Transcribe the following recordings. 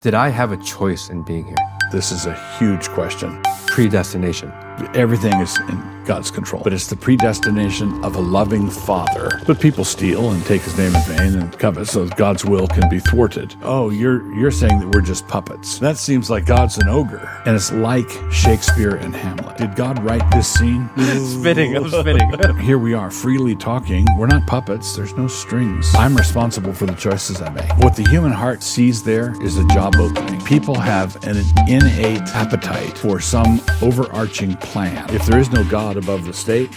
Did I have a choice in being here? This is a huge question. Predestination. Everything is in God's control, but it's the predestination of a loving Father. But people steal and take his name in vain and covet, so God's will can be thwarted. Oh, you're saying that we're just puppets. That seems like God's an ogre, and it's like Shakespeare and Hamlet. Did God write this scene? I'm spinning. Here we are, freely talking. We're not puppets. There's no strings. I'm responsible for the choices I make. What the human heart sees there is a job opening. People have an innate appetite for some overarching plan. If there is no God above the state,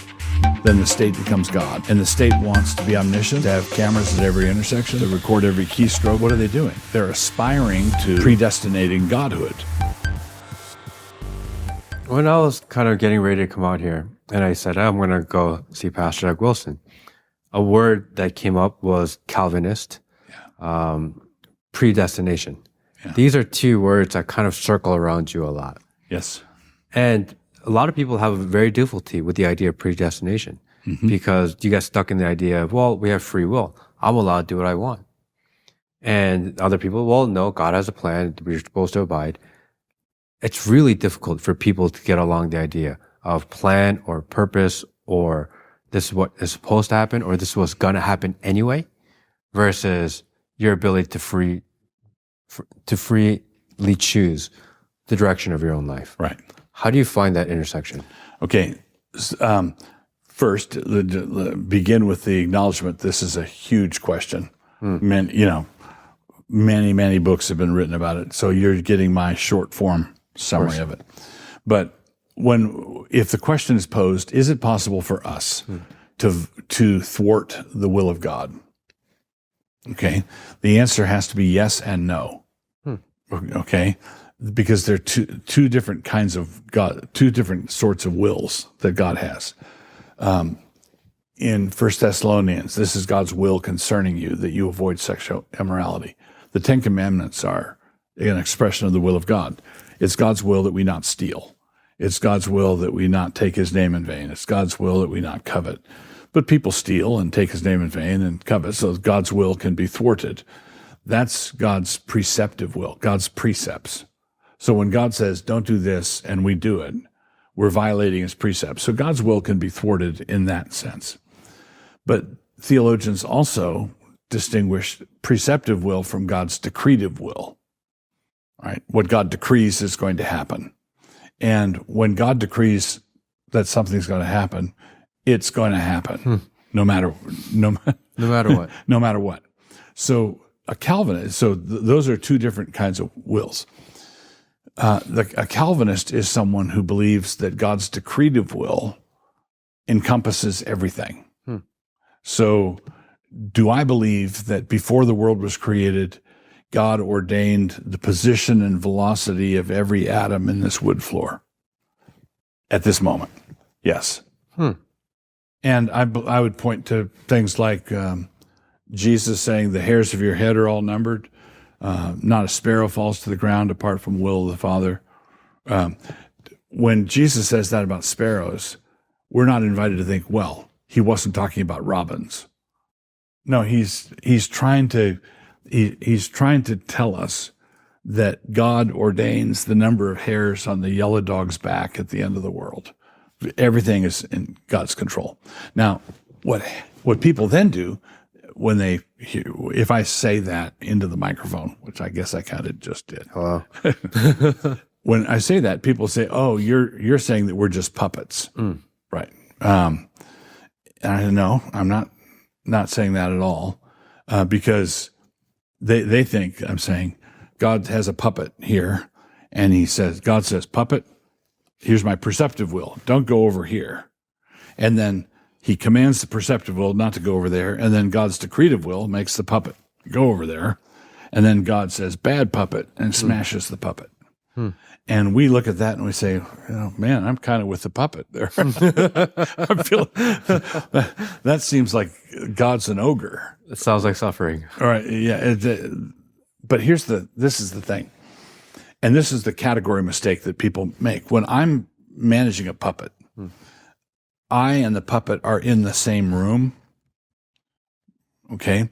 then the state becomes God. And the state wants to be omniscient, to have cameras at every intersection, to record every keystroke. What are they doing? They're aspiring to predestinating godhood. When I was kind of getting ready to come out here, and I said, I'm going to go see Pastor Doug Wilson, a word that came up was Calvinist, predestination. Yeah. These are two words that kind of circle around you a lot. Yes. And a lot of people have very difficulty with the idea of predestination because you get stuck in the idea of, well, we have free will. I'm allowed to do what I want. And other people, well, no, God has a plan. We're supposed to abide. It's really difficult for people to get along the idea of plan or purpose or this is what is supposed to happen or this is what's going to happen anyway versus your ability to freely choose the direction of your own life. Right. How do you find that intersection? Okay. First, begin with the acknowledgement. This is a huge question. Many books have been written about it. So you're getting my short form summary of it. But if the question is posed, is it possible for us to thwart the will of God? Okay. The answer has to be yes and no. Okay. Because there are two different kinds of God, two different sorts of wills that God has. In 1 Thessalonians, this is God's will concerning you, that you avoid sexual immorality. The Ten Commandments are an expression of the will of God. It's God's will that we not steal. It's God's will that we not take his name in vain. It's God's will that we not covet. But people steal and take his name in vain and covet, so God's will can be thwarted. That's God's preceptive will, God's precepts. So when God says, don't do this, and we do it, we're violating his precepts. So God's will can be thwarted in that sense. But theologians also distinguish preceptive will from God's decretive will. Right? What God decrees is going to happen. And when God decrees that something's going to happen, it's going to happen, no matter what. No matter what. So a Calvinist, those are two different kinds of wills. A Calvinist is someone who believes that God's decretive will encompasses everything. So do I believe that before the world was created, God ordained the position and velocity of every atom in this wood floor at this moment? Yes. And I would point to things like Jesus saying the hairs of your head are all numbered. Not a sparrow falls to the ground apart from the will of the Father. When Jesus says that about sparrows, we're not invited to think, well, he wasn't talking about robins. No, he's trying to tell us that God ordains the number of hairs on the yellow dog's back at the end of the world. Everything is in God's control. Now, what people then do when they hear, if I say that into the microphone, which I guess I kind of just did. Hello. When I say that, people say, "Oh, you're saying that we're just puppets." Right. And I know I'm not saying that at all, because they think I'm saying God has a puppet here, and God says, "Puppet, here's my perceptive will. Don't go over here," and then he commands the perceptive will not to go over there, and then God's decretive will makes the puppet go over there, and then God says, "Bad puppet," and smashes the puppet. And we look at that and we say, man, I'm kind of with the puppet there. I feel that seems like God's an ogre. It sounds like suffering. All right, yeah. But this is the thing, and this is the category mistake that people make. When I'm managing a puppet, I and the puppet are in the same room. Okay,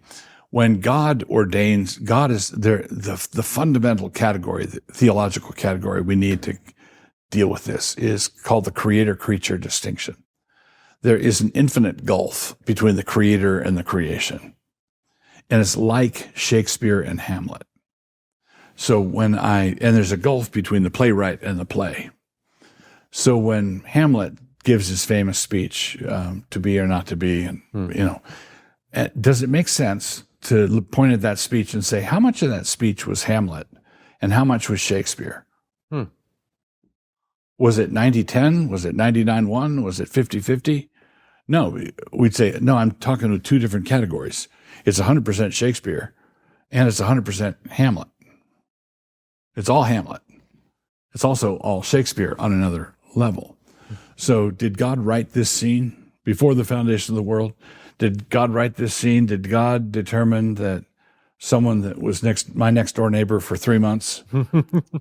When God ordains, God is there. The fundamental category, the theological category we need to deal with this is called the creator-creature distinction. There is an infinite gulf between the creator and the creation. And it's like Shakespeare and Hamlet. So and there's a gulf between the playwright and the play. So when Hamlet gives his famous speech, to be or not to be, and does it make sense to point at that speech and say, how much of that speech was Hamlet and how much was Shakespeare? Was it 90-10? Was it 99-1? Was it 50-50? No, we'd say, no, I'm talking with two different categories. It's 100% Shakespeare and it's 100% Hamlet. It's all Hamlet. It's also all Shakespeare on another level. So did God write this scene before the foundation of the world? Did God write this scene? Did God determine that someone that was my next door neighbor for 3 months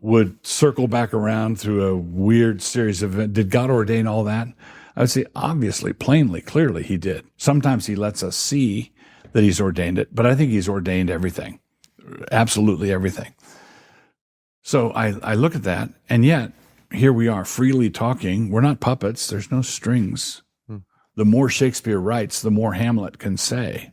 would circle back around through a weird series of events? Did God ordain all that? I would say obviously, plainly, clearly he did. Sometimes he lets us see that he's ordained it, but I think he's ordained everything, absolutely everything. So I look at that, and yet here we are freely talking. We're not puppets. There's no strings. The more Shakespeare writes, the more Hamlet can say.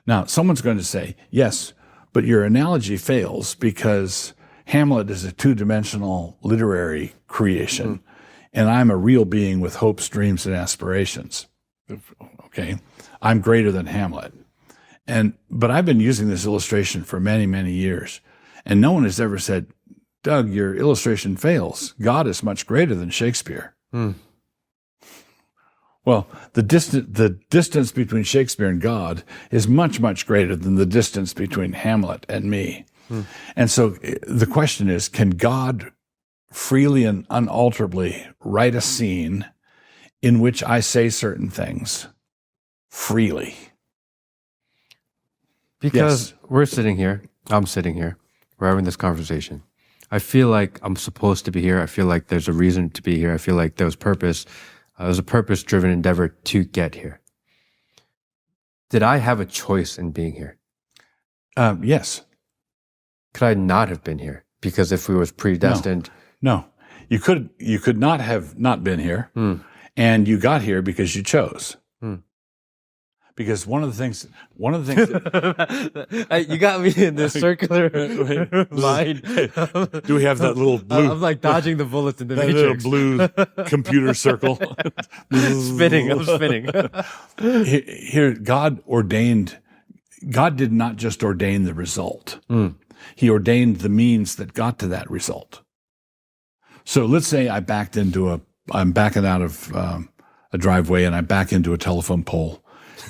Now, someone's going to say, yes, but your analogy fails because Hamlet is a two-dimensional literary creation, and I'm a real being with hopes, dreams, and aspirations. Okay? I'm greater than Hamlet. But I've been using this illustration for many, many years, and no one has ever said, Doug, your illustration fails. God is much greater than Shakespeare. Well, the distance between Shakespeare and God is much, much greater than the distance between Hamlet and me. And so the question is, can God freely and unalterably write a scene in which I say certain things freely? Because we're sitting here, I'm sitting here, we're having this conversation. I feel like I'm supposed to be here. I feel like there's a reason to be here. I feel like there's purpose. There's a purpose-driven endeavor to get here. Did I have a choice in being here? Yes. Could I not have been here? Because if we was predestined... No. You could not have not been here, and you got here because you chose. Because one of the things that, you got me in this circular line. Do we have that little blue? I'm like dodging the bullets in the that Matrix. Little blue computer circle. Spinning. I'm spinning. Here, God did not just ordain the result. He ordained the means that got to that result. So let's say I'm backing out of a driveway and I back into a telephone pole.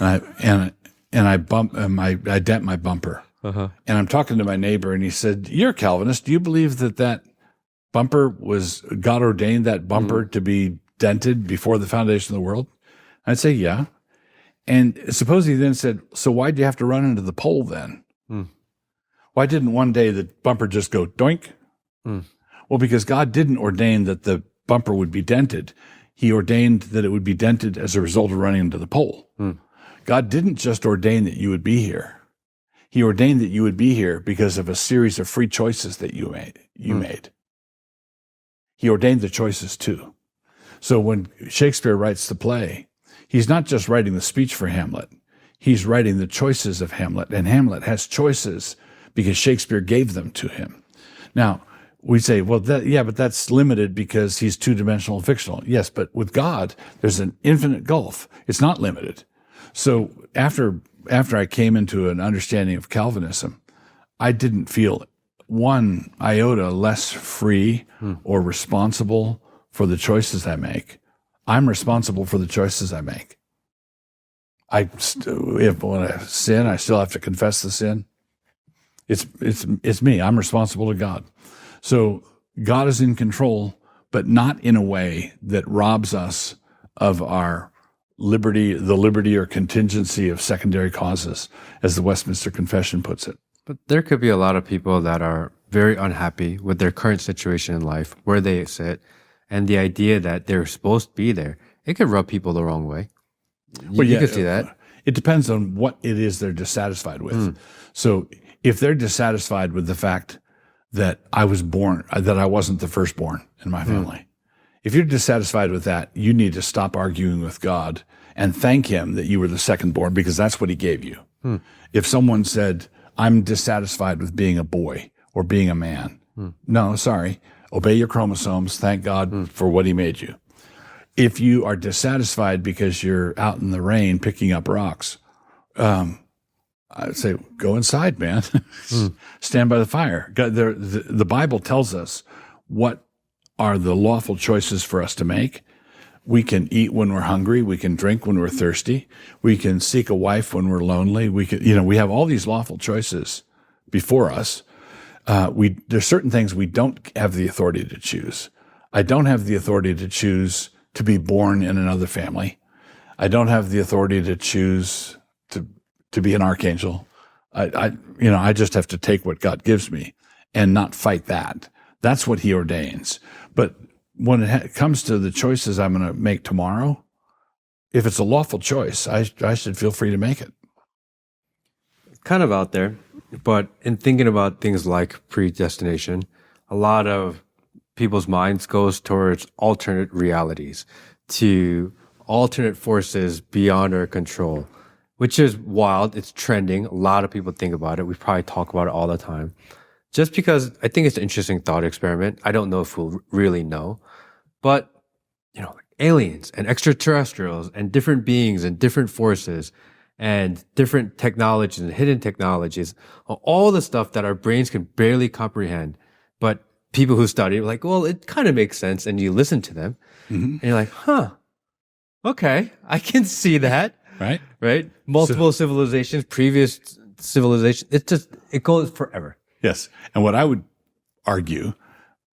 And I dent my bumper. And I'm talking to my neighbor, and he said, "You're a Calvinist. Do you believe that bumper was God ordained that bumper to be dented before the foundation of the world?" I'd say, "Yeah." And suppose he then said, "So why did you have to run into the pole then? Why didn't one day the bumper just go doink?" Well, because God didn't ordain that the bumper would be dented. He ordained that it would be dented as a result of running into the pole. God didn't just ordain that you would be here. He ordained that you would be here because of a series of free choices that you made. He ordained the choices too. So when Shakespeare writes the play, he's not just writing the speech for Hamlet. He's writing the choices of Hamlet, and Hamlet has choices because Shakespeare gave them to him. Now, we say, well, but that's limited because he's two-dimensional and fictional. Yes, but with God, there's an infinite gulf. It's not limited. So after I came into an understanding of Calvinism, I didn't feel one iota less free or responsible for the choices I make. I'm responsible for the choices I make. When I sin, I still have to confess the sin. It's me. I'm responsible to God. So God is in control, but not in a way that robs us of our the liberty or contingency of secondary causes, as the Westminster Confession puts it. But there could be a lot of people that are very unhappy with their current situation in life, where they sit, and the idea that they're supposed to be there, it could rub people the wrong way. You could see that. It depends on what it is they're dissatisfied with. So if they're dissatisfied with the fact that I wasn't the firstborn in my family, if you're dissatisfied with that, you need to stop arguing with God and thank him that you were the secondborn, because that's what he gave you. If someone said, I'm dissatisfied with being a boy or being a man, no, sorry, obey your chromosomes. Thank God for what he made you. If you are dissatisfied because you're out in the rain picking up rocks, I'd say, go inside, man. Stand by the fire. The Bible tells us what are the lawful choices for us to make. We can eat when we're hungry. We can drink when we're thirsty. We can seek a wife when we're lonely. We have all these lawful choices before us. There's certain things we don't have the authority to choose. I don't have the authority to choose to be born in another family. I don't have the authority to choose to be an archangel. I just have to take what God gives me and not fight that. That's what he ordains. But when it comes to the choices I'm going to make tomorrow, if it's a lawful choice, I should feel free to make it. Kind of out there, but in thinking about things like predestination, a lot of people's minds goes towards alternate realities, to alternate forces beyond our control, which is wild. It's trending. A lot of people think about it. We probably talk about it all the time. Just because I think it's an interesting thought experiment. I don't know if we'll really know, but like aliens and extraterrestrials and different beings and different forces and different technologies and hidden technologies, all the stuff that our brains can barely comprehend. But people who study are like, well, it kind of makes sense. And you listen to them and you're like, okay, I can see that. Right? Multiple civilizations, previous civilizations. It goes forever. Yes. And what I would argue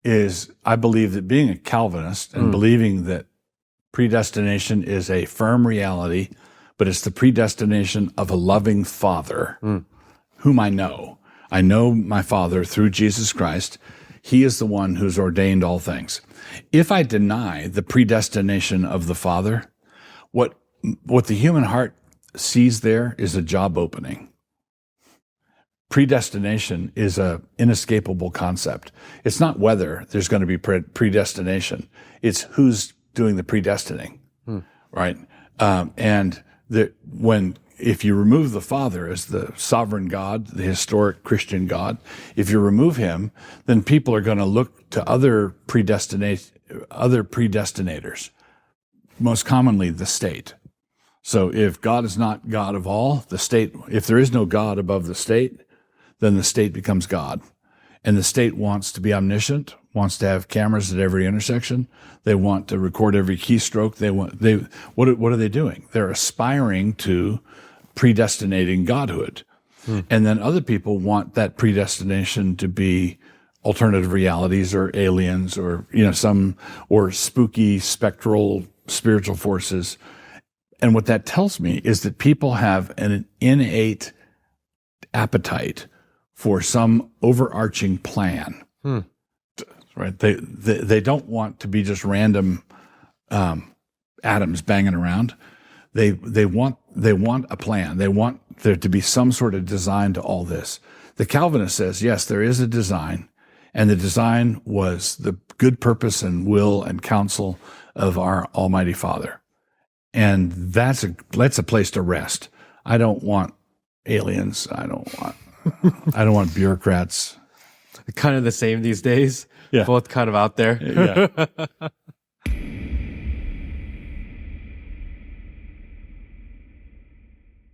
is I believe that being a Calvinist and believing that predestination is a firm reality, but it's the predestination of a loving Father whom I know. I know my Father through Jesus Christ. He is the one who's ordained all things. If I deny the predestination of the Father, what the human heart sees there is a job opening. Predestination is a inescapable concept. It's not whether there's going to be predestination. It's who's doing the predestining, right? If you remove the Father as the sovereign God, the historic Christian God, if you remove him, then people are going to look to other predestinators, most commonly the state. So if God is not God of all, the state, if there is no God above the state, then the state becomes God. And the state wants to be omniscient, wants to have cameras at every intersection. They want to record every keystroke. What are they doing? They're aspiring to predestinating godhood. And then other people want that predestination to be alternative realities or aliens or, or spooky, spectral, spiritual forces. And what that tells me is that people have an innate appetite for some overarching plan, right? They don't want to be just random atoms banging around. They want a plan. They want there to be some sort of design to all this. The Calvinist says, yes, there is a design, and the design was the good purpose and will and counsel of our Almighty Father. And that's a place to rest. I don't want aliens. I don't want bureaucrats. Kind of the same these days. Yeah. Both kind of out there. Yeah.